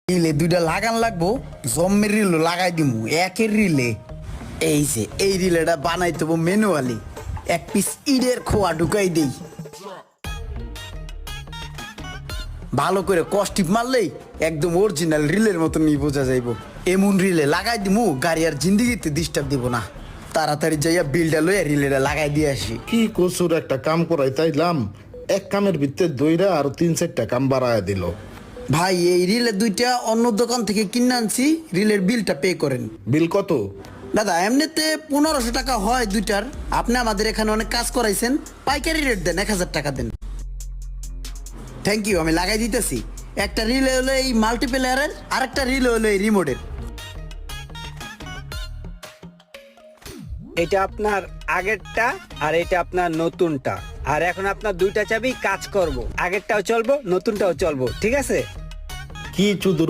Relay দুইটা লাগান লাগবো, জম্মের রিলও লাগাই দিমু একের রিলে। এই যে এই রিলেটা বানাইতে হবো ম্যানুয়ালি। এক পিস ইটের খোয়া ঢুকাই দেই, ভালো করে কষ্টিপ মারলেই একদম অরিজিনাল রিলের মতনই বোঝা যাইব। এমন রিলে লাগাই দিমু গাড়ি আর জিন্দিগিতে ডিস্টার্ব দিব না। তাড়াতাড়ি যাইয়া বিলটা লইয়া রিলেটা লাগাই দিয়ে আসি। কি কচুর একটা কাম করাই তাইলাম, এক কামের ভিতরে দইরা আর 3-4টা কাম বাড়ায় দিল। ভাই এই রিলের দুইটা অন্য দোকান থেকে কিনে আনছি, রিলের বিলটা পে করেন। বিল কত? দাদা এমনিতে 1500 টাকা হয় দুইটার। আপনি আমাদের এখানে অনেক কাজ করাইছেন, পাইকারি রেট দেন, 1000 টাকা দেন। থ্যাংক ইউ, আমি লাগাই দিতেছি। একটা রিলে হলো এই মাল্টিপ্লেয়ারের, আর একটা রিলে হলো এই রিমোটের। এটা আপনার আগেরটা আর এটা আপনার নতুনটা। আর এখন আপনার দুইটা চাবি কাজ করব, আগেরটাও চলবো নতুনটাও চলবো, ঠিক আছে? কি চুদুর